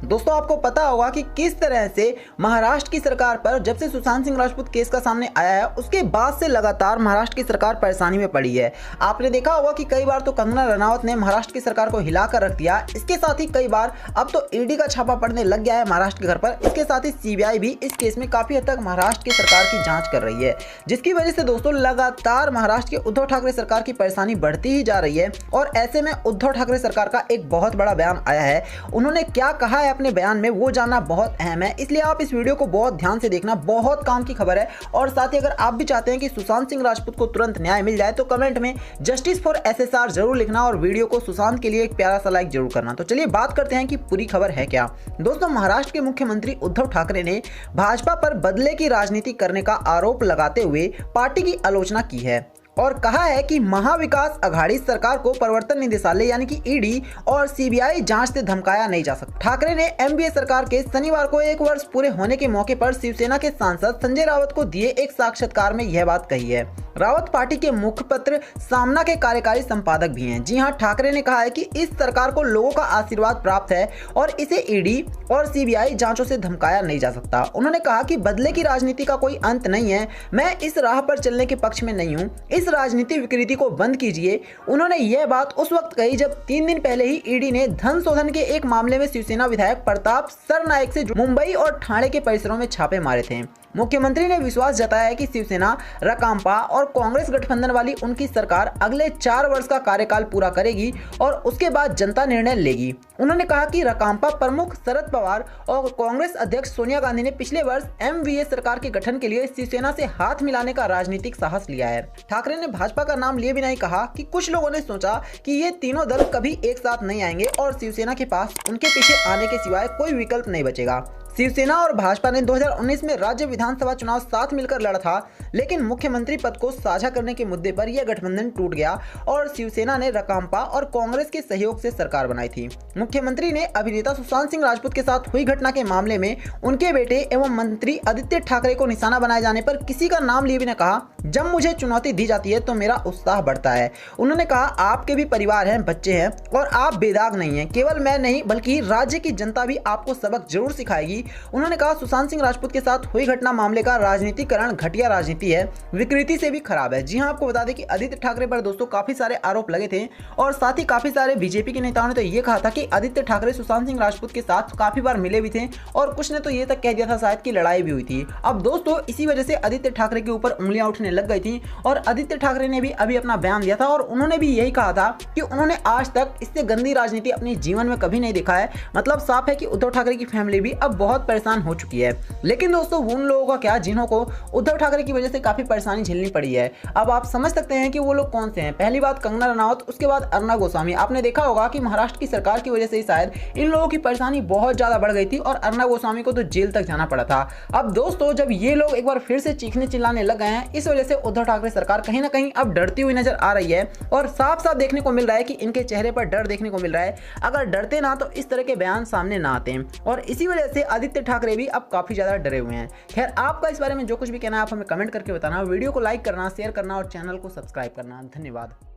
दोस्तों आपको पता होगा कि किस तरह से महाराष्ट्र की सरकार पर जब से सुशांत सिंह राजपूत केस का सामने आया है उसके बाद से लगातार महाराष्ट्र की सरकार परेशानी में पड़ी है। आपने देखा होगा कि कई बार तो कंगना रनावत ने महाराष्ट्र की सरकार को हिलाकर रख दिया। इसके साथ ही कई बार अब तो ईडी का छापा पड़ने लग गया है महाराष्ट्र के घर पर। इसके साथ ही सीबीआई भी इस केस में काफी हद तक महाराष्ट्र की सरकार की जांच कर रही है, जिसकी वजह से दोस्तों लगातार महाराष्ट्र के उद्धव ठाकरे सरकार की परेशानी बढ़ती ही जा रही है। और ऐसे में उद्धव ठाकरे सरकार का एक बहुत बड़ा बयान आया है। उन्होंने क्या कहा है अपने बयान में वो जानना बहुत अहम है, इसलिए आप इस वीडियो को बहुत ध्यान से देखना, बहुत काम की खबर है। और साथ ही अगर आप भी चाहते हैं कि सुशांत सिंह राजपूत को तुरंत न्याय मिल जाए तो कमेंट में जस्टिस फॉर एसएसआर जरूर लिखना और वीडियो को सुशांत के लिए एक प्यारा सा लाइक जरूर करना। तो चलिए बात करते हैं कि पूरी खबर है क्या। दोस्तों महाराष्ट्र के मुख्यमंत्री उद्धव ठाकरे ने भाजपा पर बदले की राजनीति करने का आरोप लगाते हुए पार्टी की आलोचना की है और कहा है कि महाविकास अघाड़ी सरकार को प्रवर्तन निदेशालय यानी कि ईडी और सीबीआई जांच से धमकाया नहीं जा सकता। ठाकरे ने एमवीए सरकार के शनिवार को 1 वर्ष पूरे होने के मौके पर शिवसेना के सांसद संजय रावत को दिए एक साक्षात्कार में यह बात कही है। रावत पार्टी के मुखपत्र सामना के कार्यकारी संपादक भी हैं। जी हां, ठाकरे ने कहा है कि इस सरकार को लोगों का आशीर्वाद प्राप्त है और इसे ईडी और सीबीआई जांचों से धमकाया नहीं जा सकता। उन्होंने कहा कि बदले की राजनीति का कोई अंत नहीं है, मैं इस राह पर चलने के पक्ष में नहीं हूं, इस राजनीति विकृति को बंद कीजिए। उन्होंने यह बात उस वक्त कही जब 3 दिन पहले ही ईडी ने धन शोधन के एक मामले में शिवसेना विधायक प्रताप सरनाईक से मुंबई और ठाणे के परिसरों में छापे मारे थे। मुख्यमंत्री ने विश्वास जताया है कि शिवसेना, राकांपा और कांग्रेस गठबंधन वाली उनकी सरकार अगले 4 वर्ष का कार्यकाल पूरा करेगी और उसके बाद जनता निर्णय लेगी। उन्होंने कहा कि राकांपा प्रमुख शरद पवार और कांग्रेस अध्यक्ष सोनिया गांधी ने पिछले वर्ष एमवीए सरकार के गठन के लिए शिवसेना से हाथ मिलाने का राजनीतिक साहस लिया है। ठाकरे ने भाजपा का नाम लिए बिना ही कहा कि कुछ लोगों ने सोचा कि ये तीनों दल कभी एक साथ नहीं आएंगे और शिवसेना के पास उनके पीछे आने के सिवाय कोई विकल्प नहीं बचेगा। शिवसेना और भाजपा ने 2019 में राज्य विधानसभा चुनाव साथ मिलकर लड़ा था, लेकिन मुख्यमंत्री पद को साझा करने के मुद्दे पर यह गठबंधन टूट गया और शिवसेना ने राकांपा और कांग्रेस के सहयोग से सरकार बनाई थी। मुख्यमंत्री ने अभिनेता सुशांत सिंह राजपूत के साथ हुई घटना के मामले में उनके बेटे एवं मंत्री आदित्य ठाकरे को निशाना बनाए जाने पर किसी का नाम लिए बिना कहा, जब मुझे चुनौती दी जाती है तो मेरा उत्साह बढ़ता है। उन्होंने कहा, आपके भी परिवार हैं, बच्चे हैं और आप बेदाग नहीं हैं। केवल मैं नहीं बल्कि राज्य की जनता भी आपको सबक जरूर सिखाएगी। उन्होंने कहा, सुशांत सिंह राजपूत के साथ हुई घटना मामले का राजनीतिकरण घटिया राजनीति है, विकृति से भी खराब है। जी हां, आपको बता दें कि आदित्य ठाकरे पर दोस्तों काफी सारे आरोप लगे थे और साथ ही काफी सारे बीजेपी के नेताओं ने तो ये कहा था कि आदित्य ठाकरे सुशांत सिंह राजपूत के साथ काफी बार मिले भी थे और कुछ ने तो ये तक कह दिया था शायद कि लड़ाई भी हुई थी। अब दोस्तों इसी वजह से आदित्य ठाकरे के ऊपर उंगलियां उठने लग गई थी और आदित्य ठाकरे ने भी अभी अपना बयान दिया था और उन्होंने भी यही कहा था कि उन्होंने आज तक इससे गंदी राजनीति अपने जीवन में कभी नहीं देखा है। मतलब साफ है कि उद्धव ठाकरे की फैमिली भी अब बहुत परेशान हो चुकी है। लेकिन दोस्तों उन लोगों का क्या जिन्हों को उद्धव ठाकरे की वजह से काफी परेशानी झेलनी पड़ी है। अब आप समझ सकते हैं कि वो लोग कौन से हैं। पहली बात कंगना रनावत, उसके बाद अर्नब गोस्वामी। आपने देखा होगा कि महाराष्ट्र की सरकार की वजह से शायद इन लोगों की परेशानी बहुत ज्यादा बढ़ गई थी और अर्नब गोस्वामी को तो जेल तक जाना पड़ा था। अब दोस्तों जब ये लोग एक बार फिर से चीखने चिल्लाने लग गए हैं, इस वजह से उद्धव ठाकरे सरकार कहीं ना कहीं अब डरती हुई नजर आ रही है और साफ साफ देखने को मिल रहा है कि इनके चेहरे पर डर देखने को मिल रहा है। अगर डरते ना तो इस तरह के बयान सामने ना आते और इसी वजह से आदित्य ठाकरे भी अब काफी ज्यादा डरे हुए हैं। खैर आपका इस बारे में जो कुछ भी कहना है आप हमें कमेंट करके बताना, वीडियो को लाइक करना, शेयर करना और चैनल को सब्सक्राइब करना। धन्यवाद।